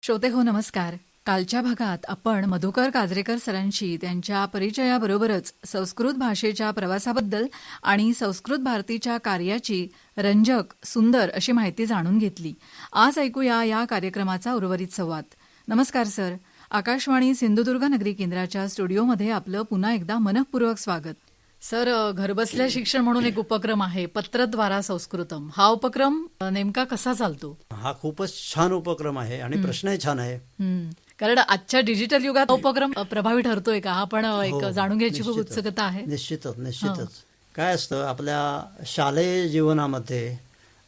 श्रोतेहो नमस्कार. कालच्या भागात आपण मधुकर काजरेकर सरांशी त्यांच्या परिचयाबरोबरच संस्कृत भाषेच्या प्रवासाबद्दल आणि संस्कृत भारतीच्या कार्याची रंजक सुंदर अशी माहिती जाणून घेतली. आज ऐकूया या कार्यक्रमाचा उर्वरित संवाद. नमस्कार सर. आकाशवाणी सिंधुदुर्ग नगरी केंद्राच्या स्टुडिओमध्ये आपलं पुन्हा एकदा मनःपूर्वक स्वागत. सर, घरबसल्या शिक्षण म्हणून एक उपक्रम आहे, पत्रद्वारा संस्कृतम. हा उपक्रम नेमका कसा चालतो? हा खूपच छान उपक्रम आहे आणि प्रश्नही छान आहे. कारण आजच्या डिजिटल युगात उपक्रम प्रभावी ठरतोय का, हा पण एक जाणून घ्यायची खूप उत्सुकता आहे. निश्चितच. काय असतं, आपल्या शालेय जीवनामध्ये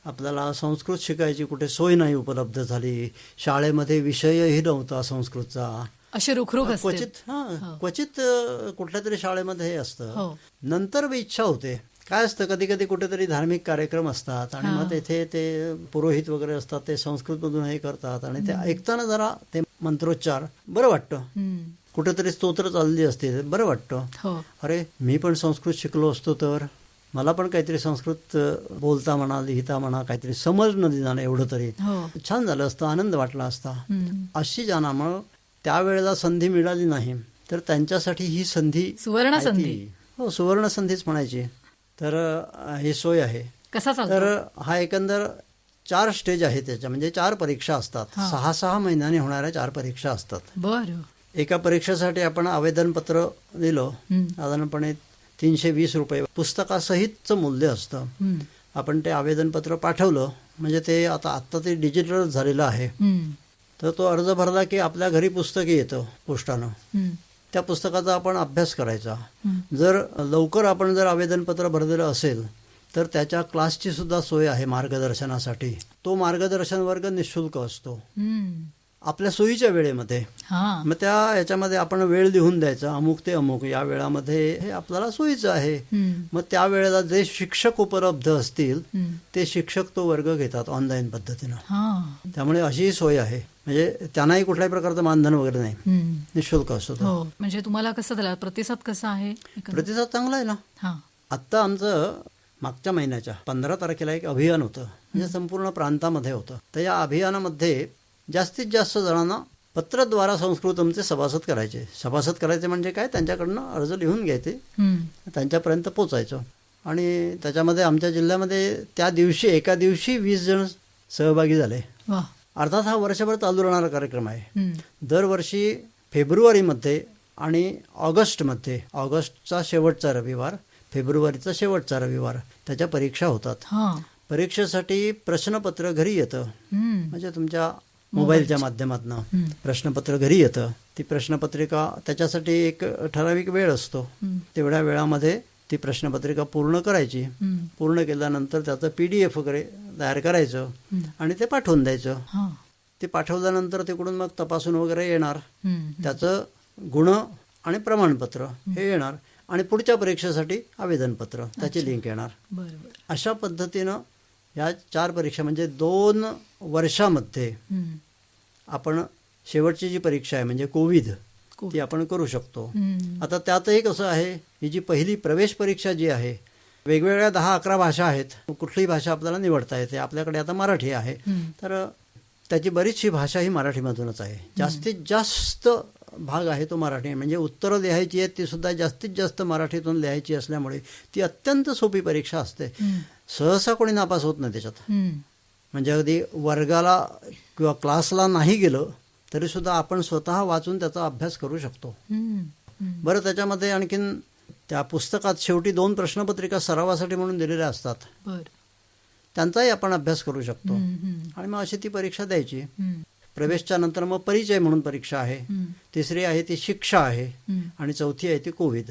आपल्याला संस्कृत शिकायची कुठे सोय नाही उपलब्ध झाली. शाळेमध्ये विषयही नव्हता संस्कृतचा. अशी रुखरुख असते. क्वचित कुठल्या तरी शाळेमध्ये हे असतं. नंतर इच्छा होते. काय असतं, कधी कधी कुठेतरी धार्मिक कार्यक्रम असतात आणि मग तेथे ते पुरोहित वगैरे असतात, ते संस्कृतमधून हे करतात आणि ते ऐकताना जरा ते मंत्रोच्चार बरं वाटतं. कुठेतरी स्तोत्र चालली असते, बरं वाटतं. अरे, मी पण संस्कृत शिकलो असतो तर मला पण काहीतरी संस्कृत बोलता म्हणा, लिहिता म्हणा, काहीतरी समजणं निदान एवढं तरी छान झालं असतं, आनंद वाटला असता. अशी ज्यांना त्यावेळेला संधी मिळाली नाही तर त्यांच्यासाठी ही संधी सुवर्ण संधी. हो, सुवर्ण संधीच म्हणायची. तर ही सोय आहे. कसा चालतो? तर हा एकंदर 4 स्टेज आहे त्याच्या, म्हणजे 4 परीक्षा असतात. 6 महिन्यांनी होणाऱ्या 4 परीक्षा असतात. बरं. एका परीक्षेसाठी आपण आवेदनपत्र दिलं, साधारणपणे 320 रुपये पुस्तकासहितचं मूल्य असतं. आपण ते आवेदनपत्र पाठवलं म्हणजे ते आता ते डिजिटल झालेलं आहे. तर तो अर्ज भरला की आपल्या घरी पुस्तक येतं पोस्टानं. त्या पुस्तकाचा आपण अभ्यास करायचा. जर लवकर आपण जर आवेदनपत्र भरलेलं असेल तर त्याच्या क्लासची सुद्धा सोय आहे मार्गदर्शनासाठी. तो मार्गदर्शन वर्ग निःशुल्क असतो आपल्या सोयीच्या वेळेमध्ये. मग याच्यामध्ये आपण वेळ लिहून द्यायचा, अमुक ते अमुक या वेळामध्ये हे आपल्याला सोयीचं आहे. मग त्या वेळेला जे शिक्षक उपलब्ध असतील ते शिक्षक तो वर्ग घेतात ऑनलाईन पद्धतीनं. त्यामुळे अशीही सोय आहे. म्हणजे त्यांनाही कुठल्याही प्रकारचं मानधन वगैरे नाही, निःशुल्क असतो. म्हणजे तुम्हाला कसं झालं, प्रतिसाद कसा आहे? प्रतिसाद चांगला आहे ना. आत्ता आमचं मागच्या महिन्याच्या 15 तारखेला एक अभियान होतं, म्हणजे संपूर्ण प्रांतामध्ये होतं. तर या अभियानामध्ये जास्तीत जास्त जणांना पत्रद्वारा संस्कृतमचे सभासद करायचे म्हणजे काय, त्यांच्याकडनं अर्ज लिहून घ्यायचे, त्यांच्यापर्यंत पोचायचं. आणि त्याच्यामध्ये आमच्या जिल्ह्यामध्ये त्या दिवशी एका दिवशी 20 जण सहभागी झाले. अर्थात हा वर्षभर चालू राहणारा कार्यक्रम आहे. दरवर्षी फेब्रुवारीमध्ये आणि ऑगस्टमध्ये, ऑगस्टचा शेवटचा रविवार, फेब्रुवारीचा शेवटचा रविवार त्याच्या परीक्षा होतात. परीक्षेसाठी प्रश्नपत्र घरी येतं, म्हणजे तुमच्या मोबाईलच्या माध्यमातून प्रश्नपत्र घरी येतं. ती प्रश्नपत्रिका, त्याच्यासाठी एक ठराविक वेळ असतो, तेवढ्या वेळामध्ये ती प्रश्नपत्रिका पूर्ण करायची. पूर्ण केल्यानंतर त्याचं PDF वगैरे तयार करायचं आणि ते पाठवून द्यायचं. ते पाठवल्यानंतर तिकडून मग तपासून वगैरे येणार, त्याचं गुण आणि प्रमाणपत्र हे येणार आणि पुढच्या परीक्षेसाठी आवेदनपत्र, त्याची लिंक येणार. अशा पद्धतीनं या 4 परीक्षा, म्हणजे 2 वर्षामध्ये आपण शेवटची जी परीक्षा आहे म्हणजे कोविद, ती आपण करू शकतो. आता त्यातही कसं आहे, ही जी पहिली प्रवेश परीक्षा जी आहे, वेगवेगळ्या 10-11 भाषा आहेत. कुठलीही भाषा आपल्याला निवडता येते. आपल्याकडे आता मराठी आहे, तर त्याची बरीचशी भाषा ही मराठीमधूनच आहे. जास्तीत जास्त भाग आहे तो मराठी, म्हणजे उत्तरं लिहायची आहेत ती सुद्धा जास्तीत जास्त मराठीतून लिहायची असल्यामुळे ती अत्यंत सोपी परीक्षा असते. सहसा कोणी नापास होत नाही त्याच्यात. म्हणजे अगदी वर्गाला किंवा क्लासला नाही गेलं तरी सुद्धा आपण स्वतः वाचून त्याचा अभ्यास करू शकतो. बरं, त्याच्यामध्ये आणखीन त्या पुस्तकात शेवटी 2 प्रश्नपत्रिका सरावासाठी म्हणून दिलेल्या असतात, त्यांचाही आपण अभ्यास करू शकतो. आणि मग अशी ती परीक्षा द्यायची. प्रवेशच्या नंतर मग परिचय म्हणून परीक्षा आहे, तिसरी आहे ती शिक्षा आहे आणि चौथी आहे ती कोविद.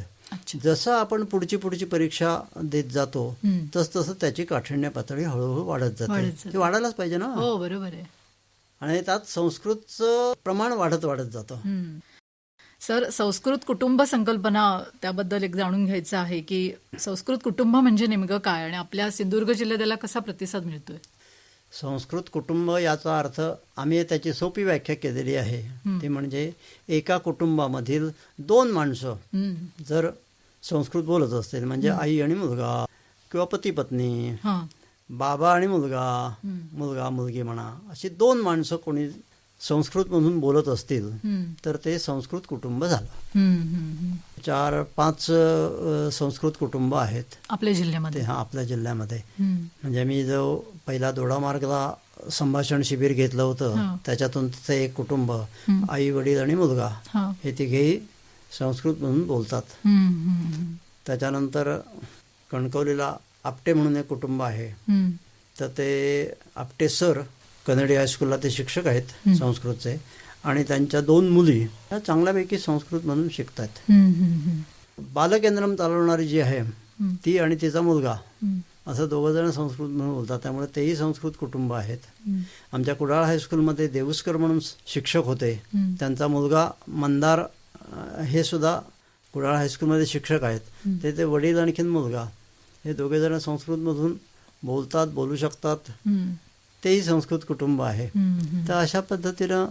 जसं आपण पुढची परीक्षा देत जातो तसं त्याची काठिण्य पातळी हळूहळू वाढत जाते. ती वाढायलाच पाहिजे ना. हो, बरोबर आहे. आणि त्यात संस्कृतचं प्रमाण वाढत जातं. सर, संस्कृत कुटुंब संकल्पना त्याबद्दल एक जाणून घ्यायचं आहे की संस्कृत कुटुंब म्हणजे नेमकं काय आणि आपल्या सिंधुदुर्ग जिल्ह्यात त्याला कसा प्रतिसाद मिळतोय? संस्कृत कुटुंब याचा अर्थ आम्ही त्याची सोपी व्याख्या केलेली आहे. ती म्हणजे एका कुटुंबामधील 2 माणसं जर संस्कृत बोलत असतील, म्हणजे आई आणि मुलगा किंवा पती पत्नी, बाबा आणि मुलगा, मुलगा मुलगी म्हणा, अशी 2 माणसं कोणी संस्कृतमधून बोलत असतील हं. तर ते संस्कृत कुटुंब झालं. हं, हं, हं. 4-5 संस्कृत कुटुंब आहेत आपल्या ते जिल्ह्यामध्ये. आपल्या जिल्ह्यामध्ये. हं. म्हणजे मी जो पहिला दोडामार्गला संभाषण शिबिर घेतलं होतं हां. त्याच्यातून तिथे एक कुटुंब, हं. आई वडील आणि मुलगा, हां. हे तिघेही संस्कृतमधून बोलतात. हं, हं, हं. त्याच्यानंतर कणकवलीला आपटे म्हणून एक कुटुंब आहे, हं. तर ते आपटे सर कन्नडी हायस्कूलला ते शिक्षक आहेत हं. संस्कृतचे, आणि त्यांच्या 2 मुली ह्या चांगल्यापैकी संस्कृतमधून शिकतात. हं, हं, हं. बालकेंद्रम चालवणारी जी आहे हं. ती आणि तिचा मुलगा, हं. असं 2 जण संस्कृत म्हणून बोलतात, त्यामुळे तेही संस्कृत कुटुंब आहेत. हं. आमच्या कुडाळ हायस्कूलमध्ये देऊस्कर म्हणून शिक्षक होते, हं. त्यांचा मुलगा मंदार हे सुद्धा कुडाळ हायस्कूलमध्ये शिक्षक आहेत. हं. ते वडील आणखीन मुलगा हे 2 जण संस्कृतमधून बोलतात, बोलू शकतात, हं. तेही संस्कृत कुटुंब आहे. हं, हं. तर अशा पद्धतीनं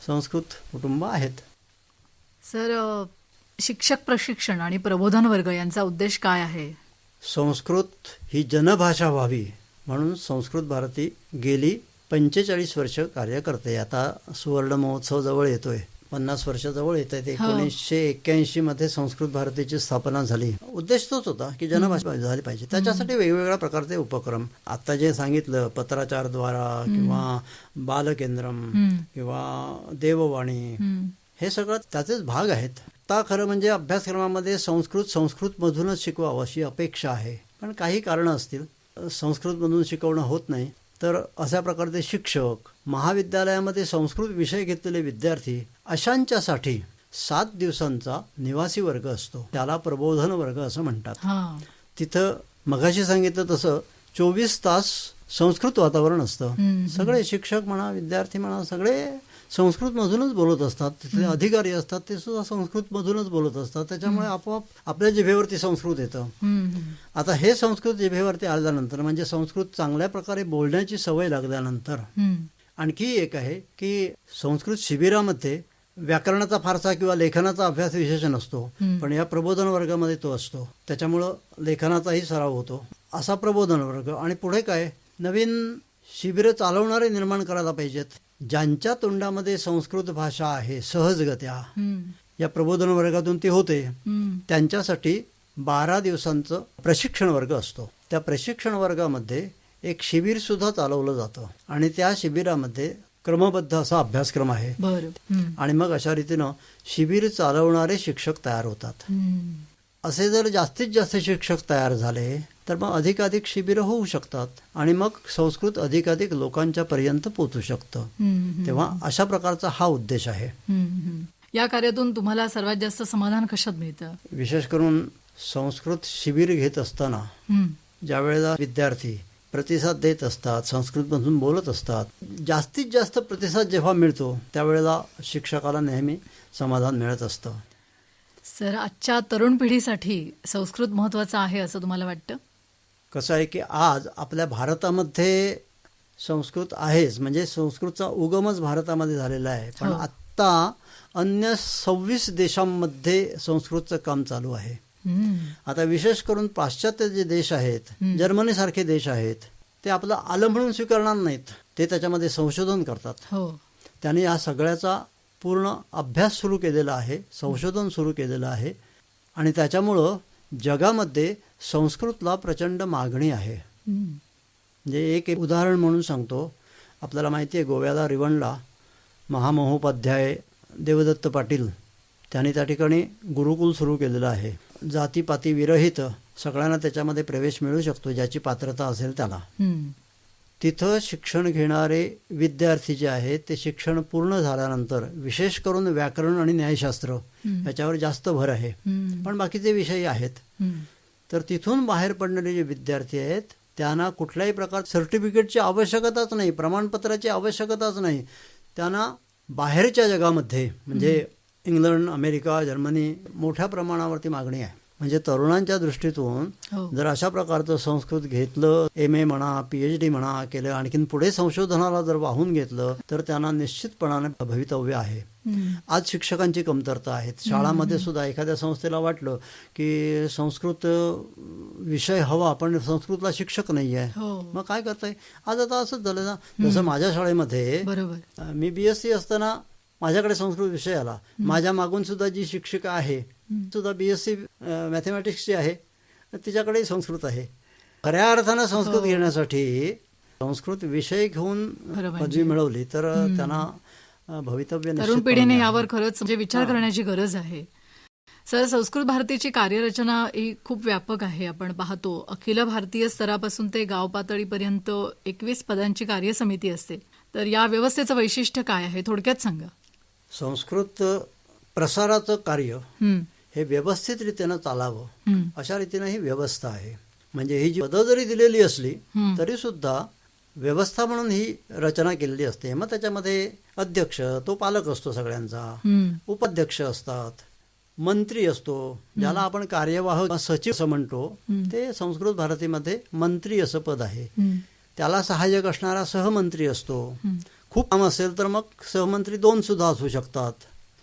संस्कृत कुटुंब आहेत. सर, शिक्षक प्रशिक्षण आणि प्रबोधन वर्ग यांचा उद्देश काय आहे? संस्कृत ही जनभाषा व्हावी म्हणून संस्कृत भारती गेली 45 वर्ष कार्य करते. आता सुवर्ण महोत्सव जवळ येतोय, 50 वर्ष जवळ येत आहेत. 1981 मध्ये संस्कृत भारतीची स्थापना झाली. उद्देश तोच होता की जनभाषा झाली पाहिजे. त्याच्यासाठी वेगवेगळ्या प्रकारचे उपक्रम, आता जे सांगितलं पत्राचारद्वारा किंवा बालकेंद्रम हं. किंवा देववाणी, हं. हे सगळं त्याचेच भाग आहेत. आता खरं म्हणजे अभ्यासक्रमामध्ये संस्कृतमधूनच शिकवावं अशी अपेक्षा आहे, पण काही कारणं असतील संस्कृतमधून शिकवणं होत नाही. तर अशा प्रकारचे शिक्षक, महाविद्यालयामध्ये संस्कृत विषय घेतलेले विद्यार्थी, अशांच्यासाठी 7 दिवसांचा निवासी वर्ग असतो, त्याला प्रबोधन वर्ग असं म्हणतात. हां. तिथं मगाशी सांगितलं तसं 24 तास संस्कृत वातावरण असतं. हं. सगळे शिक्षक म्हणा, विद्यार्थी म्हणा, सगळे संस्कृतमधूनच बोलत असतात. तिथले अधिकारी असतात ते सुद्धा संस्कृतमधूनच बोलत असतात. त्याच्यामुळे आपोआप आपल्या जिभेवरती संस्कृत येतं. हं, हं. आता हे संस्कृत जिभेवरती आल्यानंतर, म्हणजे संस्कृत चांगल्या प्रकारे बोलण्याची सवय लागल्यानंतर, हं. आणखी एक आहे की संस्कृत शिबिरामध्ये व्याकरणाचा फारसा किंवा लेखनाचा अभ्यास विशेष नसतो, हं. पण या प्रबोधन वर्गामध्ये तो असतो. त्याच्यामुळं लेखनाचाही सराव होतो. असा प्रबोधन वर्ग. आणि पुढे काय, नवीन शिबिरं चालवणारे निर्माण करायला पाहिजेत, ज्यांच्या तोंडामध्ये संस्कृत भाषा आहे सहजगत्या. हं. या प्रबोधन वर्गातून ती होते. हं. त्यांच्यासाठी 12 दिवसांचं प्रशिक्षण वर्ग असतो. त्या प्रशिक्षण वर्गामध्ये एक शिबिर सुद्धा चालवलं जातं आणि त्या शिबिरामध्ये क्रमबद्ध असा अभ्यासक्रम आहे. बरं. हं. आणि मग अशा रीतीनं शिबिर चालवणारे शिक्षक तयार होतात. हं. असे जर जास्तीत जास्त शिक्षक तयार झाले तर मग अधिकाधिक शिबिरं होऊ शकतात आणि मग संस्कृत अधिकाधिक लोकांच्या पर्यंत पोहोचू शकतं. हं. तेव्हा अशा प्रकारचा हा उद्देश आहे. हं. हं. या कार्यातून तुम्हाला सर्वात जास्त समाधान कशात मिळतं? विशेष करून संस्कृत शिबिर घेत असताना हं. ज्या वेळेला विद्यार्थी प्रतिसाद देत असतात, संस्कृतमधून बोलत असतात, जास्तीत जास्त प्रतिसाद जेव्हा मिळतो त्यावेळेला शिक्षकाला नेहमी समाधान मिळत असतं. सर, आजच्या तरुण पिढीसाठी संस्कृत महत्वाचं आहे असं तुम्हाला वाटतं? कसं आहे की आज आपल्या भारतामध्ये संस्कृत आहेच, म्हणजे संस्कृतचा उगमच भारतामध्ये झालेला आहे. पण हो. आत्ता अन्य 26 देशांमध्ये संस्कृतचं काम चालू आहे. हं. आता विशेष करून पाश्चात्य जे देश आहेत, हं. जर्मनीसारखे देश आहेत, ते आपलं आलं म्हणून स्वीकारणार नाहीत. ते त्याच्यामध्ये संशोधन करतात. हो. त्यांनी या सगळ्याचा पूर्ण अभ्यास सुरू केलेला आहे, संशोधन सुरू केलेलं आहे आणि त्याच्यामुळं जगामध्ये संस्कृतला प्रचंड मागणी आहे. हं. म्हणजे एक उदाहरण म्हणून सांगतो. आपल्याला माहिती आहे गोव्याला रिवणला महामहोपाध्याय देवदत्त पाटील त्यांनी त्या ठिकाणी गुरुकुल सुरू केलेलं आहे. जातीपाती विरहित सगळ्यांना त्याच्यामध्ये प्रवेश मिळू शकतो, ज्याची पात्रता असेल त्याला. हं. तिथं शिक्षण घेणारे विद्यार्थी जे आहेत ते शिक्षण पूर्ण झाल्यानंतर विशेष करून व्याकरण आणि न्यायशास्त्र याच्यावर जास्त भर आहे, हं. पण बाकीचे विषय आहेत. हं. तर तिथून बाहेर पडणारे जे विद्यार्थी आहेत त्यांना कुठल्याही प्रकार सर्टिफिकेटची आवश्यकताच नाही, प्रमाणपत्राची आवश्यकताच नाही. त्यांना बाहेरच्या जगामध्ये म्हणजे इंग्लंड, अमेरिका, जर्मनी मोठ्या प्रमाणावरती मागणी आहे. म्हणजे तरुणांच्या दृष्टीतून जर अशा प्रकारचं संस्कृत घेतलं, MA म्हणा, PhD म्हणा केलं, आणखीन पुढे संशोधनाला जर वाहून घेतलं तर त्यांना निश्चितपणाने भवितव्य आहे. आज शिक्षकांची कमतरता आहे. शाळांमध्ये सुद्धा एखाद्या संस्थेला वाटलं की संस्कृत विषय हवा पण संस्कृतला शिक्षक नाही आहे, मग काय करताय? आज आता असंच झालं ना. जसं माझ्या शाळेमध्ये मी BSc असताना माझ्याकडे संस्कृत विषय आला. माझ्या मागून सुद्धा जी शिक्षिका आहे सुद्धा BSc मॅथमॅटिक्सची आहे, तिच्याकडेही संस्कृत आहे. खऱ्या अर्थानं संस्कृत घेण्यासाठी संस्कृत विषय घेऊन पदवी मिळवली तर त्यांना भवितव्य तरुण पिढीने यावर खरंच म्हणजे विचार करण्याची गरज आहे. सर, संस्कृत भारतीची कार्यरचना ही खूप व्यापक आहे. आपण पाहतो अखिल भारतीय स्तरापासून ते गाव पातळीपर्यंत 21 पदांची कार्यसमिती असते. तर या व्यवस्थेचं वैशिष्ट्य काय आहे, थोडक्यात सांगा. संस्कृत प्रसाराचं कार्य हे व्यवस्थित रीतीनं चालावं अशा रीतीनं ही व्यवस्था आहे. म्हणजे ही जी पदं जरी दिलेली असली तरी सुद्धा व्यवस्था म्हणून ही रचना केलेली असते. मग त्याच्यामध्ये अध्यक्ष, तो पालक असतो सगळ्यांचा, उपाध्यक्ष असतात, मंत्री असतो, ज्याला आपण कार्यवाह सचिव असं म्हणतो, ते संस्कृत भारतीमध्ये मंत्री असं पद आहे. त्याला सहाय्यक असणारा सहमंत्री असतो. खूप काम असेल तर मग सहमंत्री 2 सुद्धा असू शकतात.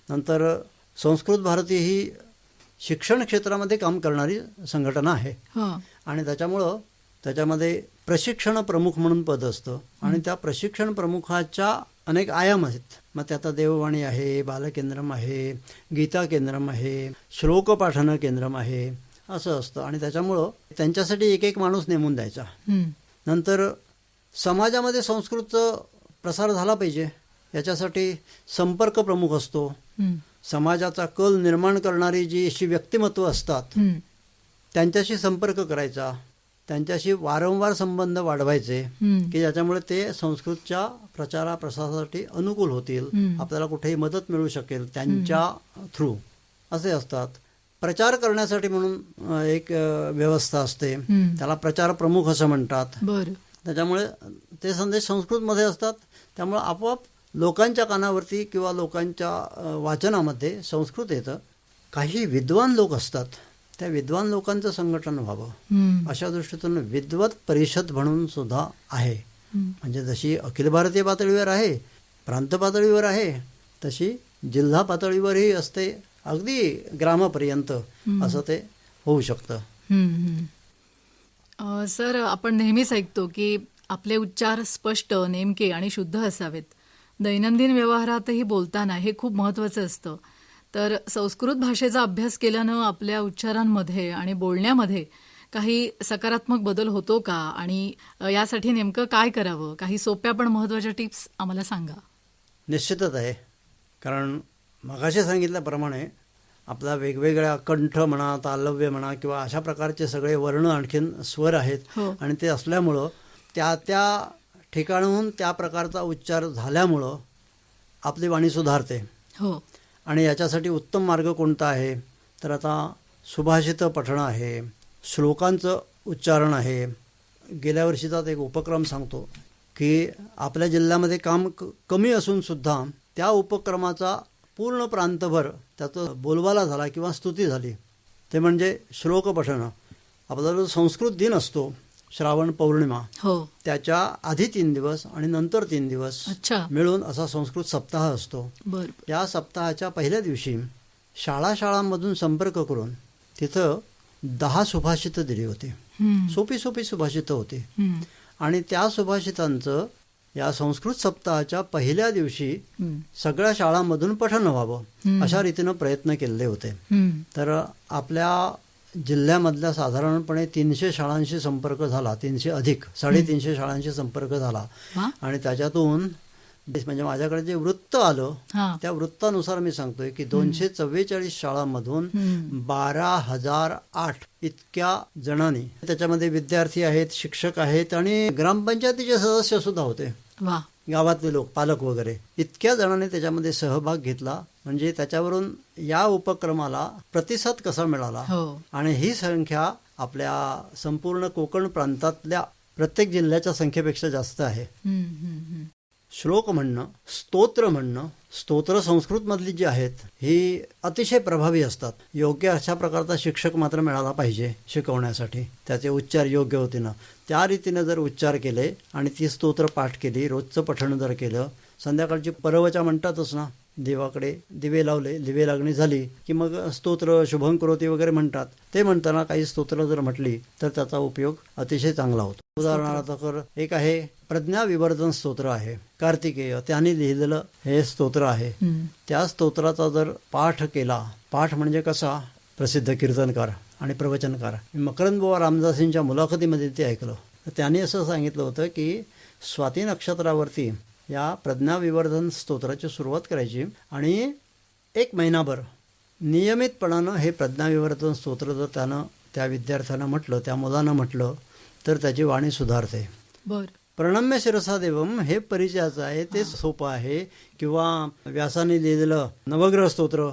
नंतर संस्कृत भारती ही शिक्षण क्षेत्रामध्ये काम करणारी संघटना आहे आणि त्याच्यामुळं त्याच्यामध्ये प्रशिक्षण प्रमुख म्हणून पद असतं आणि त्या प्रशिक्षण प्रमुखाच्या अनेक आयाम आहेत. मग त्यात देववाणी आहे, बालकेंद्रम आहे, गीता केंद्रम आहे, श्लोक पाठन केंद्रम आहे, असं असतं. आणि त्याच्यामुळं त्यांच्यासाठी एक एक माणूस नेमून द्यायचा. नंतर समाजामध्ये संस्कृतचा प्रसार झाला पाहिजे याच्यासाठी संपर्क प्रमुख असतो. समाजाचा कल निर्माण करणारी जी अशी व्यक्तिमत्व असतात त्यांच्याशी संपर्क करायचा, त्यांच्याशी वारंवार संबंध वाढवायचे की ज्याच्यामुळे ते संस्कृतच्या प्रचारा प्रसारासाठी अनुकूल होतील, आपल्याला कुठेही मदत मिळू शकेल त्यांच्या थ्रू, असे असतात. प्रचार करण्यासाठी म्हणून एक व्यवस्था असते, त्याला प्रचार प्रमुख असं म्हणतात. त्याच्यामुळे ते संदेश संस्कृतमध्ये असतात. त्यामुळे आपोआप लोकांच्या कानावरती किंवा लोकांच्या वाचनामध्ये संस्कृत येतं. काही विद्वान लोक असतात, त्या विद्वान लोकांचं संघटन व्हावं अशा दृष्टीतून विद्वत परिषद म्हणून सुद्धा आहे. म्हणजे जशी अखिल भारतीय पातळीवर आहे, प्रांत पातळीवर आहे, तशी जिल्हा पातळीवरही असते, अगदी ग्रामापर्यंत असं ते होऊ शकतं. सर, आपण नेहमीच ऐकतो की आपले उच्चार स्पष्ट, नेमके आणि शुद्ध असावेत. दैनंदिन व्यवहारातही बोलताना हे खूप महत्त्वाचं असतं. तर संस्कृत भाषेचा अभ्यास केल्यानं आपल्या उच्चारांमध्ये आणि बोलण्यामध्ये काही सकारात्मक बदल होतो का, आणि यासाठी नेमकं काय करावं? काही सोप्या पण महत्त्वाच्या टिप्स आम्हाला सांगा. निश्चितच आहे. कारण मगाशी सांगितल्याप्रमाणे आपला वेगवेगळ्या कंठ म्हणा, तालव्य म्हणा किंवा अशा प्रकारचे सगळे वर्ण आणखीन स्वर आहेत आणि ते असल्यामुळं त्या त्या ठिकाणाहून त्या प्रकारचा उच्चार झाल्यामुळं आपली वाणी सुधारते. आणि याच्यासाठी उत्तम मार्ग कोणता आहे तर आता सुभाषित पठण आहे, श्लोकांचं उच्चारण आहे. गेल्या वर्षीचाच एक उपक्रम सांगतो की आपल्या जिल्ह्यामध्ये काम कमी असून सुद्धा त्या उपक्रमाचा पूर्ण प्रांतभर त्याचं बोलबाला झाला किंवा स्तुती झाली. ते म्हणजे श्लोक पठण. आपला जो संस्कृत दिन असतो श्रावण पौर्णिमा, त्याच्या आधी 3 दिवस आणि नंतर 3 दिवस मिळून असा संस्कृत सप्ताह असतो. या सप्ताहाच्या पहिल्या दिवशी शाळांमधून संपर्क करून तिथं 10 सुभाषित दिली होती. सोपी सोपी सुभाषित होती आणि त्या सुभाषितांचं या संस्कृत सप्ताहाच्या पहिल्या दिवशी सगळ्या शाळांमधून पठण व्हावं अशा रीतीनं प्रयत्न केलेले होते. तर आपल्या जिल्ह्यामधल्या साधारणपणे 300 शाळांशी संपर्क झाला, 300 अधिक 350 शाळांशी संपर्क झाला. आणि त्याच्यातून म्हणजे माझ्याकडे जे वृत्त आलं त्या वृत्तानुसार मी सांगतोय की 244 शाळांमधून 12,008 इतक्या जणांनी, त्याच्यामध्ये विद्यार्थी आहेत, शिक्षक आहेत आणि ग्रामपंचायतीचे सदस्य सुद्धा होते, गावातले लोक, पालक वगैरे, इतक्या जणांनी त्याच्यामध्ये सहभाग घेतला. म्हणजे त्याच्यावरून या उपक्रमाला प्रतिसाद कसा मिळाला आणि ही संख्या आपल्या संपूर्ण कोकण प्रांतातल्या प्रत्येक जिल्ह्याच्या संख्येपेक्षा जास्त आहे. श्लोक म्हणणं, स्तोत्र म्हणणं. स्तोत्र संस्कृतमधली जी आहेत ही अतिशय प्रभावी असतात. योग्य अशा प्रकारचा शिक्षक मात्र मिळाला पाहिजे शिकवण्यासाठी. त्याचे उच्चार योग्य होतीनं त्या रीतीनं जर उच्चार केले आणि ती स्तोत्र पाठ केली, रोजचं पठण जर केलं, संध्याकाळची परवचा म्हणतातच ना, देवाकडे दिवे लावले, दिवे लागणी झाली की मग स्तोत्र शुभं करोती वगैरे म्हणतात. ते म्हणताना काही स्तोत्र जर म्हटली तर त्याचा उपयोग अतिशय चांगला होतो. उदाहरणार्थ तर एक आहे प्रज्ञा विवर्धन स्तोत्र आहे, कार्तिकेय त्यांनी लिहिलेलं हे स्तोत्र आहे. त्या स्तोत्राचा जर पाठ केला, पाठ म्हणजे कसा, प्रसिद्ध कीर्तनकार आणि प्रवचनकार मकरंद बुवा रामदासींच्या मुलाखतीमध्ये ते ऐकलं. तर त्यांनी असं सांगितलं होतं की स्वाती नक्षत्रावरती या प्रज्ञा विवर्धन स्तोत्राची सुरुवात करायची आणि 1 महिनाभर नियमितपणानं हे प्रज्ञा विवर्धन स्तोत्र जर त्यानं त्या विद्यार्थ्यांना म्हटलं, त्या मुलांना म्हटलं, तर त्याची वाणी सुधारते. बर. प्रणम्य शिरसा देवम हे परिचयाचं आहे, ते सोपं आहे. किंवा व्यासाने लिहिलेलं नवग्रह स्तोत्र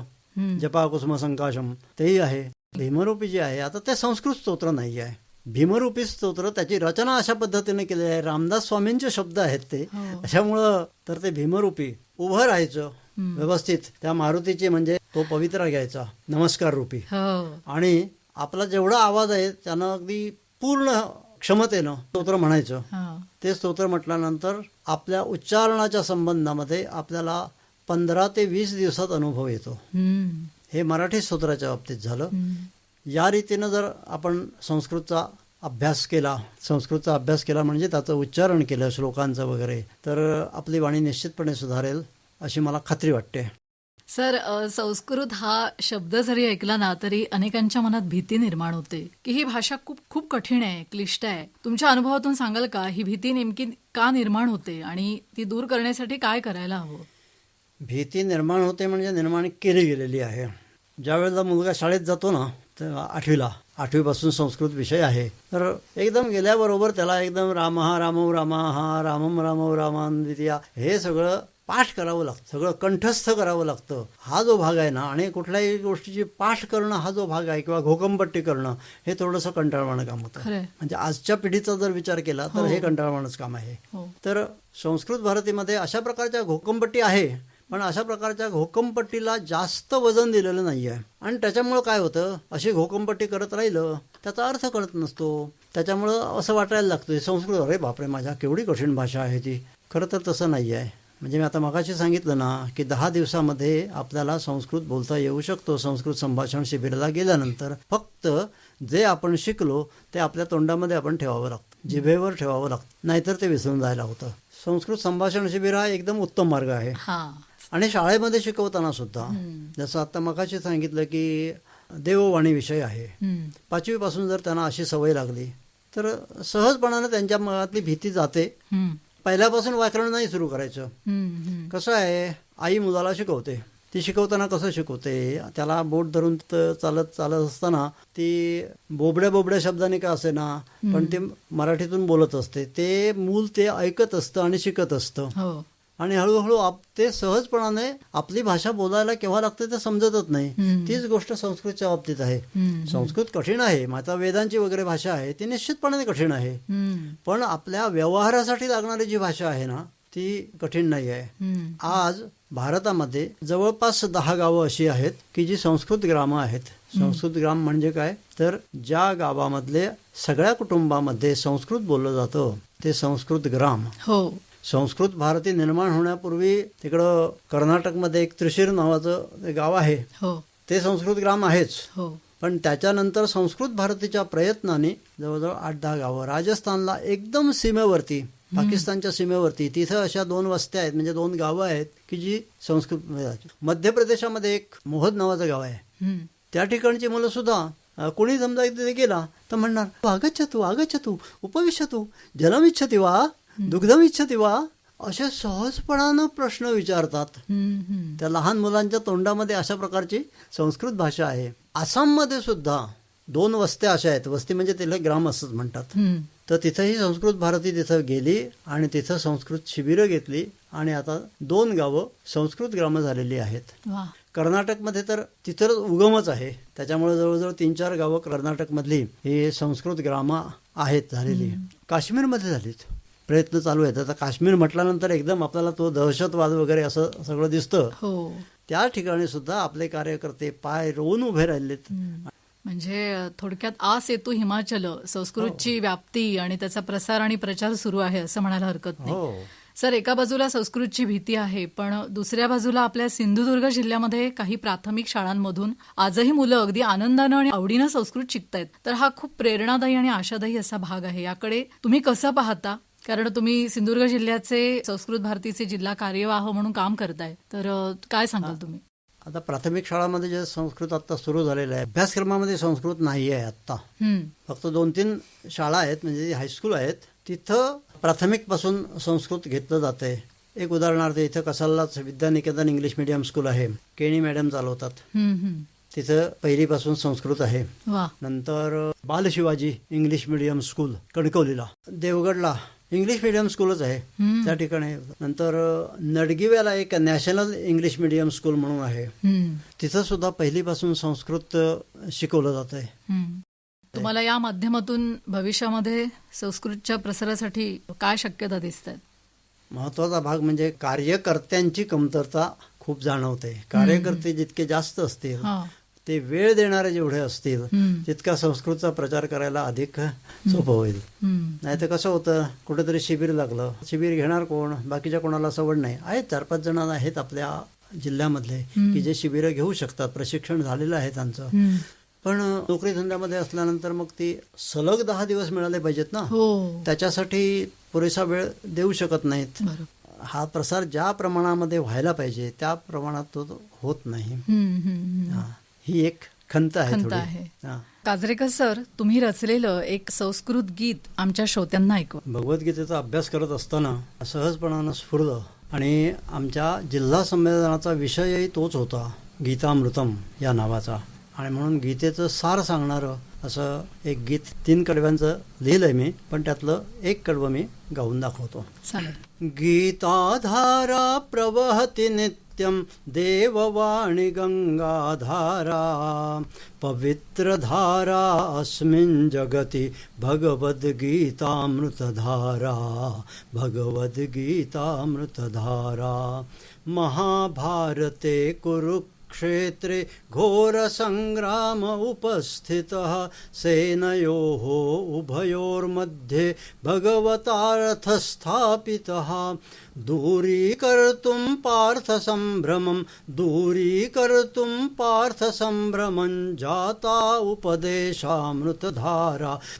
जपा कुसुम संकाशम तेही आहे. भीमरूपी जे आहे, आता ते संस्कृत स्तोत्र नाही आहे, भीमरूपी स्तोत्र. त्याची रचना अशा पद्धतीने केलेली आहे, रामदास स्वामींचे शब्द आहेत ते. अशामुळं तर ते भीमरूपी उभं राहायचं व्यवस्थित, त्या मारुतीचे म्हणजे तो पवित्रा घ्यायचा नमस्कार रूपी, आणि आपला जेवढा आवाज आहे त्यानं अगदी पूर्ण क्षमतेनं स्तोत्र म्हणायचं. ते स्तोत्र म्हटल्यानंतर आपल्या उच्चारणाच्या संबंधामध्ये आपल्याला 15 ते 20 दिवसात अनुभव येतो. हे मराठी स्तोत्राच्या बाबतीत झालं. या रीतीनं जर आपण संस्कृतचा अभ्यास केला म्हणजे त्याचं उच्चारण केलं श्लोकांचं वगैरे, तर आपली वाणी निश्चितपणे सुधारेल अशी मला खात्री वाटते. सर, संस्कृत हा शब्द जरी ऐकला ना तरी अनेकांच्या मनात भीती निर्माण होते की ही भाषा खूप कठीण आहे, क्लिष्ट आहे. तुमच्या अनुभवातून सांगाल का ही भीती नेमकी का निर्माण होते आणि ती दूर करण्यासाठी काय करायला हवं? भीती निर्माण होते म्हणजे निर्माण केली गेलेली आहे. ज्या वेळेला मुलगा शाळेत जातो ना, तर 8वीपासून संस्कृत विषय आहे, तर एकदम गेल्याबरोबर त्याला एकदम रामः रामौ रामाः रामं रामौ रामान् द्वितीया हे सगळं पाठ करावं लागतं, सगळं कंठस्थ करावं लागतं. हा जो भाग आहे ना, आणि कुठल्याही गोष्टीची पाठ करणं हा जो भाग आहे किंवा घोकंपट्टी करणं हे थोडंसं कंटाळवाणं काम होतं. म्हणजे आजच्या पिढीचा जर विचार केला तर हे कंटाळवाणंच काम आहे. तर संस्कृत भारतीमध्ये अशा प्रकारच्या घोकंपट्टी आहे, पण अशा प्रकारच्या घोकंपट्टीला जास्त वजन दिलेलं नाही आहे. आणि त्याच्यामुळं काय होतं, अशी घोकंपट्टी करत राहिलं त्याचा अर्थ कळत नसतो. त्याच्यामुळं असं वाटायला लागतं संस्कृत, अरे बापरे माझ्या केवढी कठीण भाषा आहे ती. खरं तर तसं नाही आहे. म्हणजे मी आता मगाशी सांगितलं ना की 10 दिवसामध्ये आपल्याला संस्कृत बोलता येऊ शकतो. संस्कृत संभाषण शिबिराला गेल्यानंतर फक्त जे आपण शिकलो ते आपल्या तोंडामध्ये आपण ठेवावं लागतं, जिभेवर ठेवावं लागतं, नाहीतर ते विसरून जायला होतं. संस्कृत संभाषण शिबिर हा एकदम उत्तम मार्ग आहे. आणि शाळेमध्ये शिकवताना सुद्धा जसं आता मगाशी सांगितलं की देववाणी विषय आहे, 5वीपासून जर त्यांना अशी सवय लागली तर सहजपणाने त्यांच्या मनातली भीती जाते. पहिल्यापासून व्याकरण नाही सुरू करायचं. कसं आहे, आई मुलाला शिकवते, ती शिकवताना कसं शिकवते, त्याला बोट धरून चालत असताना ती बोबड्या शब्दाने का असे ना, पण ते मराठीतून बोलत असते, ते मूल ते ऐकत असतं आणि शिकत असतं. आणि हळूहळू ते सहजपणाने आपली भाषा बोलायला केव्हा लागते ते समजतच नाही. तीच गोष्ट संस्कृतच्या बाबतीत आहे. संस्कृत कठीण आहे, माता वेदांची वगैरे भाषा आहे ती निश्चितपणे कठीण आहे, पण आपल्या व्यवहारासाठी लागणारी जी भाषा आहे ना ती कठीण नाही आहे. आज भारतामध्ये जवळपास 10 गावं अशी आहेत की जी संस्कृत ग्रामं आहेत. संस्कृत ग्राम म्हणजे काय, तर ज्या गावामधले सगळ्या कुटुंबामध्ये संस्कृत बोललं जातं ते संस्कृत ग्राम. संस्कृत भारती निर्माण होण्यापूर्वी तिकडं कर्नाटकमध्ये एक त्रिशीर नावाचं गाव आहे, ते संस्कृत ग्राम आहेच. पण त्याच्यानंतर संस्कृत भारतीच्या प्रयत्नाने जवळजवळ 8-10 गावं, राजस्थानला एकदम सीमेवरती, पाकिस्तानच्या सीमेवरती, तिथं अशा 2 वस्त्या आहेत, म्हणजे 2 गावं आहेत की जी संस्कृत. मध्य प्रदेशामध्ये एक मोहद नावाचं गाव आहे, त्या ठिकाणची मुलं सुद्धा कोणी समजा तिथे गेला तर म्हणणार आगच्छतु उपविशतु जलमिच्छति वा दुग्धमिच्छति वा, असे सहजपणानं प्रश्न विचारतात. त्या लहान मुलांच्या तोंडामध्ये अशा प्रकारची संस्कृत भाषा आहे. आसाममध्ये सुद्धा 2 वस्त्या अशा आहेत, वस्ती म्हणजे तिला ग्राम असंच म्हणतात. तर तिथंही संस्कृत भारती तिथं गेली आणि तिथं संस्कृत शिबिरं घेतली आणि आता 2 गावं संस्कृत ग्रामं झालेली आहेत. कर्नाटकमध्ये तर तिथं उगमच आहे, त्याच्यामुळे जवळजवळ 3-4 गावं कर्नाटकमधली ही संस्कृत ग्रामं आहेत झालेली. काश्मीरमध्ये झालीत, प्रयत्न चालू आहेत. आता काश्मीर म्हटल्यानंतर एकदम आपल्याला तो दहशतवाद वगैरे असं सगळं दिसतं. हो. त्या ठिकाणी सुद्धा आपले कार्यकर्ते पाय रोवून उभे राहिलेत. म्हणजे थोडक्यात आ सेतू हिमाचल संस्कृतची व्याप्ती आणि त्याचा प्रसार आणि प्रचार सुरू आहे असं म्हणायला हरकत नाही. हो. सर, एका बाजूला संस्कृतची भीती आहे, पण दुसऱ्या बाजूला आपल्या सिंधुदुर्ग जिल्ह्यामध्ये काही प्राथमिक शाळांमधून आजही मुलं अगदी आनंदानं आणि आवडीनं संस्कृत शिकतायत. तर हा खूप प्रेरणादायी आणि आशादायी असा भाग आहे. याकडे तुम्ही कसं पाहता? कारण तुम्ही सिंधुदुर्ग जिल्ह्याचे संस्कृत भारतीचे जिल्हा कार्यवाह म्हणून काम करताय, तर काय सांगाल तुम्ही? आता प्राथमिक शाळांमध्ये जे संस्कृत आता सुरू झालेलं आहे, अभ्यासक्रमामध्ये संस्कृत नाही आहे आता. फक्त 2-3 शाळा आहेत, म्हणजे हायस्कूल आहेत, तिथं प्राथमिक पासून संस्कृत घेतलं जातंय. एक उदाहरणार्थ इथं कसाललाच विद्यानिकेतन इंग्लिश मीडियम स्कूल आहे, केणी मॅडम चालवतात. तिथं पहिलीपासून संस्कृत आहे. नंतर बालशिवाजी इंग्लिश मीडियम स्कूल कणकवलीला, देवगडला इंग्लिश मीडियम स्कूलच आहे त्या ठिकाणी. नंतर नडगिव्याला एक नॅशनल इंग्लिश मीडियम स्कूल म्हणून आहे, तिथं सुद्धा पहिलीपासून संस्कृत शिकवलं जात आहे. तुम्हाला या माध्यमातून भविष्यामध्ये संस्कृतच्या प्रसारासाठी काय शक्यता दिसतात? महत्वाचा भाग म्हणजे कार्यकर्त्यांची कमतरता खूप जाणवते. कार्यकर्ते जितके जास्त असतील, ते वेळ देणारे जेवढे असतील, तितका संस्कृतचा प्रचार करायला अधिक सोपं होईल. नाही तर कसं होतं, कुठेतरी शिबिर लागलं, शिबिर घेणार कोण? बाकीच्या कोणाला सवड नाही. आहेत 4-5 जण आहेत आपल्या जिल्ह्यामधले की जे शिबिरं घेऊ शकतात, प्रशिक्षण झालेलं आहे त्यांचं. पण नोकरी धंद्यामध्ये असल्यानंतर मग ती सलग 10 दिवस मिळाले पाहिजेत ना, त्याच्यासाठी पुरेसा वेळ देऊ शकत नाहीत. हा प्रसार ज्या प्रमाणामध्ये व्हायला पाहिजे त्या प्रमाणात तो होत नाही. ही एक खंत आहे. काजरेकर सर, तुम्ही रचलेलं एक संस्कृत गीत आमच्या श्रोत्यांना ऐकवा. भगवद्गीतेचा अभ्यास करत असताना सहजपणानं स्फुरलं आणि आमच्या जिल्हा संमेलनाचा विषयही तोच होता, गीतामृतम या नावाचा. आणि म्हणून गीतेचं सार सांगणारं असं एक गीत 3 कडव्यांचं लिहिलंय मी, पण त्यातलं एक कडवं मी गाऊन दाखवतो. गीताधारा प्रवहति नित्यं देववाणी गंगाधारा, पवित्रधारा अस्मिन् जगति भगवद्गीतामृतधारा, भगवद्गीतामृतधारा. महाभारते कुरुक्षेत्रे घोरसंग्राम उपस्थितः, सेनयोः उभयोर्मध्ये भगवतार्थस्थापितः. दूरीकर्तुं पार्थसम्भ्रमं, दूरीकर्तुं पार्थसम्भ्रमं, जाता उपदेशामृतधारा,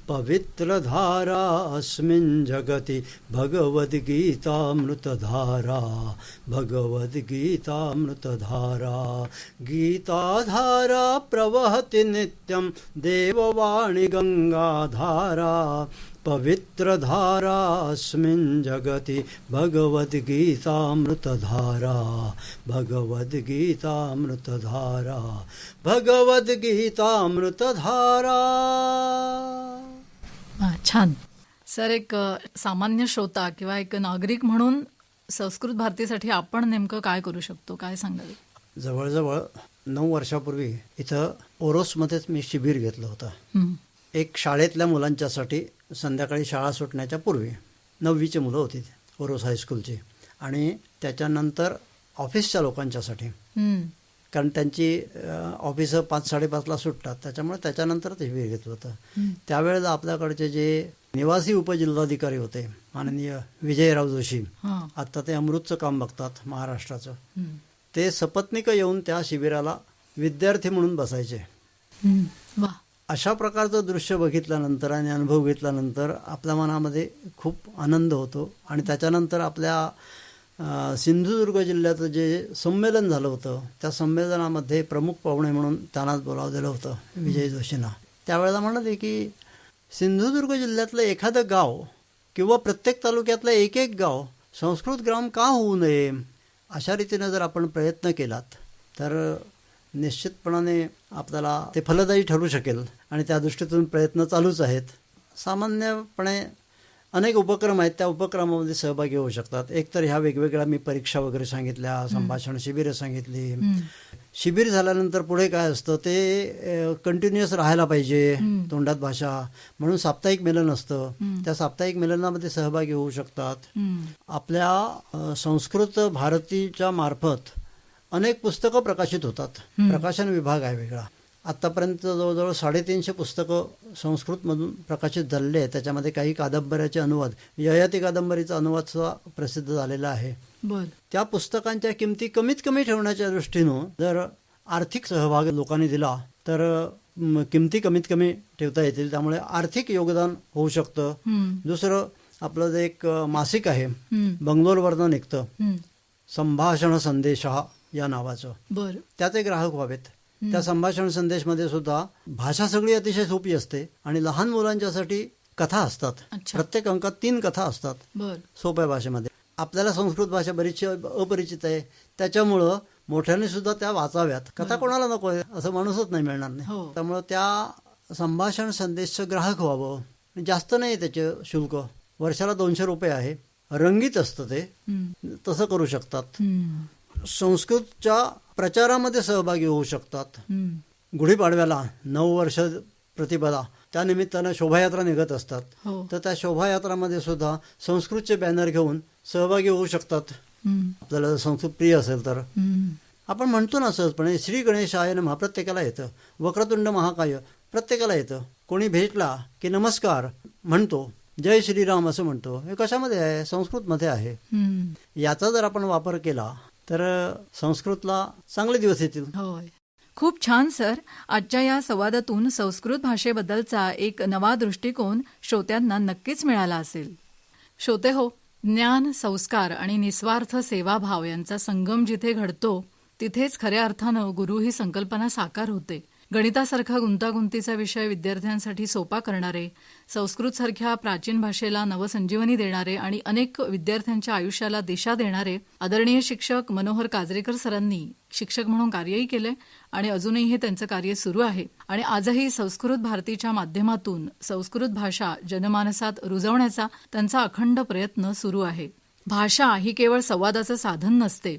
पवित्रधारा अस्मिन् जगति भगवद्गीतामृतधारा, भगवद्गीतामृतधारा. गीताधारा प्रवहति नित्यं देववाणी गंगाधारा, पवित्रधारा अस्मिन् जगति भगवद्गीतामृतधारा, भगवद्गीतामृतधारा, भगवद्गीतामृतधारा. छान सर. एक सामान्य श्रोता किंवा एक नागरिक म्हणून संस्कृत भारतीसाठी आपण नेमकं काय करू शकतो, काय सांगाल? जवळजवळ 9 वर्षापूर्वी इथं ओरोसमध्येच मी शिबिर घेतलं होतं. एक शाळेतल्या मुलांच्यासाठी, संध्याकाळी शाळा सुटण्याच्या पूर्वी 9वीची मुलं होती ओरोस हायस्कूलची, आणि त्याच्यानंतर ऑफिसच्या लोकांच्यासाठी, कारण त्यांची ऑफिसं 5-5:30ला सुटतात, त्याच्यामुळे त्याच्यानंतर ते शिबिर घेतलं होतं. त्यावेळेला आपल्याकडचे जे निवासी उपजिल्हाधिकारी होते माननीय विजयराव जोशी, आता ते अमृतचं काम बघतात महाराष्ट्राचं, ते सपत्नीक येऊन त्या शिबिराला विद्यार्थी म्हणून बसायचे. अशा प्रकारचं दृश्य बघितल्यानंतर आणि अनुभव घेतल्यानंतर आपल्या मनामध्ये खूप आनंद होतो. आणि त्याच्यानंतर आपल्या सिंधुदुर्ग जिल्ह्याचं जे संमेलन झालं होतं, त्या संमेलनामध्ये प्रमुख पाहुणे म्हणून त्यांनाच बोलावलेलं होतं विजय जोशींना. त्यावेळेला म्हणाले की सिंधुदुर्ग जिल्ह्यातलं एखादं गाव किंवा प्रत्येक तालुक्यातलं एक गाव संस्कृत ग्राम का होऊ नये, अशा रीतीनं जर आपण प्रयत्न केलात तर निश्चितपणाने आपल्याला ते फलदायी ठरू शकेल. आणि त्या दृष्टीतून प्रयत्न चालूच आहेत. सामान्यपणे अनेक उपक्रम आहेत, त्या उपक्रमामध्ये सहभागी होऊ शकतात. एक तर ह्या वेगवेगळ्या मी परीक्षा वगैरे सांगितल्या, संभाषण शिबिरं सांगितली, शिबिर झाल्यानंतर पुढे काय असतं ते कंटिन्युअस राहायला पाहिजे तोंडात भाषा, म्हणून साप्ताहिक मिलन असतं. त्या साप्ताहिक मिलनामध्ये सहभागी होऊ शकतात. आपल्या संस्कृत भारतीच्या मार्फत अनेक पुस्तकं प्रकाशित होतात. प्रकाशन विभाग आहे वेगळा. आत्तापर्यंत जवळजवळ 350 पुस्तकं संस्कृतमधून प्रकाशित झालेली आहेत. त्याच्यामध्ये काही कादंबऱ्याचे अनुवाद, ययाती कादंबरीचा अनुवाद सुद्धा प्रसिद्ध झालेला आहे. त्या पुस्तकांच्या किमती कमीत कमी ठेवण्याच्या दृष्टीनं जर आर्थिक सहभाग लोकांनी दिला तर किमती कमीत कमी ठेवता येतील. त्यामुळे आर्थिक योगदान होऊ शकतं. दुसरं आपलं जे एक मासिक आहे बंगलोरवरनं निघतं, संभाषण संदेश या नावाचं, त्याचे ग्राहक व्हावेत. त्या संभाषण संदेशमध्ये सुद्धा भाषा सगळी अतिशय सोपी असते आणि लहान मुलांच्यासाठी कथा असतात. प्रत्येक अंकात 3 कथा असतात सोप्या भाषेमध्ये. आपल्याला संस्कृत भाषा बरीचशी अपरिचित आहे, त्याच्यामुळं मोठ्याने सुद्धा त्या वाचाव्यात. कथा कोणाला नको आहे असं माणूसच नाही मिळणार नाही. त्यामुळं त्या संभाषण संदेशचं ग्राहक व्हावं. जास्त नाही त्याचे शुल्क, वर्षाला 200 रुपये आहे. रंगीत असतं ते, तसं करू शकतात. संस्कृतच्या प्रचारामध्ये सहभागी होऊ शकतात. गुढीपाडव्याला 9 वर्ष प्रतिपदा त्या निमित्तानं शोभायात्रा निघत असतात. तर त्या शोभायात्रामध्ये सुद्धा संस्कृतचे बॅनर घेऊन सहभागी होऊ शकतात. आपल्याला संस्कृत प्रिय असेल तर. आपण म्हणतो ना सहजपणे, श्री गणेशाय नमः प्रत्येकाला येतं, वक्रतुंड महाकाय प्रत्येकाला येतं. कोणी भेटला की नमस्कार म्हणतो, जय श्रीराम असं म्हणतो. हे कशामध्ये आहे? संस्कृतमध्ये आहे. याचा जर आपण वापर केला तर संस्कृतला चांगले दिवस येतील. होय, खूप छान सर. आजच्या या संवादातून संस्कृत भाषेबद्दलचा एक नवा दृष्टिकोन श्रोत्यांना नक्कीच मिळाला असेल. श्रोते हो, ज्ञान, संस्कार आणि निस्वार्थ सेवाभाव यांचा संगम जिथे घडतो तिथेच खऱ्या अर्थानं गुरु ही संकल्पना साकार होते. गणितासारखा गुंतागुंतीचा विषय विद्यार्थ्यांसाठी सोपा करणारे, संस्कृतसारख्या प्राचीन भाषेला नवसंजीवनी देणारे आणि अनेक विद्यार्थ्यांच्या आयुष्याला दिशा देणारे आदरणीय शिक्षक मनोहर काजरेकर सरांनी शिक्षक म्हणून कार्यही केले आणि अजूनही हे त्यांचं कार्य सुरू आहे. आणि आजही संस्कृत भारतीच्या माध्यमातून संस्कृत भाषा जनमानसात रुजवण्याचा त्यांचा अखंड प्रयत्न सुरू आहे. भाषा ही केवळ संवादाचं साधन नसते,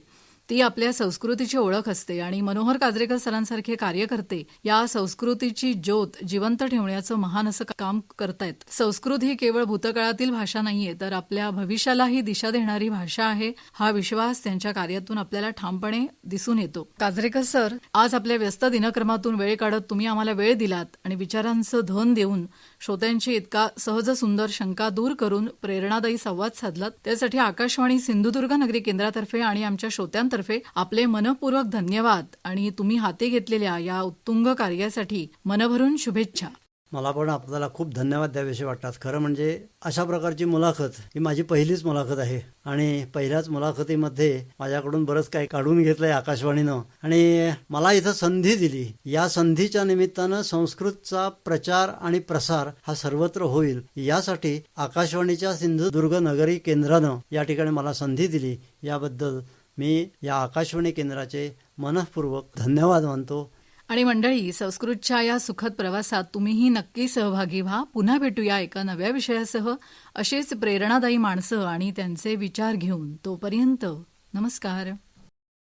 ती आपल्या संस्कृतीची ओळख असते आणि मनोहर काजरेकर सरांसारखे कार्यकर्ते या संस्कृतीची ज्योत जिवंत ठेवण्याचं महान असं काम करतायत. संस्कृत ही केवळ भूतकाळातील भाषा नाहीये, तर आपल्या भविष्यालाही दिशा देणारी भाषा आहे. हा विश्वास त्यांच्या कार्यातून आपल्याला ठामपणे दिसून येतो. काजरेकर सर, आज आपल्या व्यस्त दिनक्रमातून वेळ काढत तुम्ही आम्हाला वेळ दिलात आणि विचारांचं धन देऊन श्रोत्यांची इतका सहज सुंदर शंका दूर करून प्रेरणादायी संवाद साधलात. त्यासाठी आकाशवाणी सिंधुदुर्ग नगरी केंद्रातर्फे आणि आमच्या श्रोत्यांतर्फे आपले मनपूर्वक धन्यवाद आणि तुम्ही हाती घेतलेल्या या उत्तुंग कार्यासाठी मनभरून शुभेच्छा. मला पण आपल्याला खूप धन्यवाद द्यावेसे वाटतात. खरं म्हणजे अशा प्रकारची मुलाखत ही माझी पहिलीच मुलाखत आहे आणि पहिल्याच मुलाखतीमध्ये माझ्याकडून बरंच काही काढून घेतलंय आकाशवाणीनं आणि मला इथं संधी दिली. या संधीच्या निमित्तानं संस्कृतचा प्रचार आणि प्रसार हा सर्वत्र होईल यासाठी आकाशवाणीच्या सिंधुदुर्ग नगरी केंद्रानं या ठिकाणी मला संधी दिली. याबद्दल मी या आकाशवाणी केंद्राचे मनःपूर्वक धन्यवाद मानतो. आणि मंडळी, संस्कृतच्या या सुखद प्रवासात तुम्हीही नक्की सहभागी व्हा. पुन्हा भेटूया एका नव्या विषयासह, अशीच प्रेरणादायी माणसं आणि त्यांचे विचार घेऊन. तोपर्यंत नमस्कार.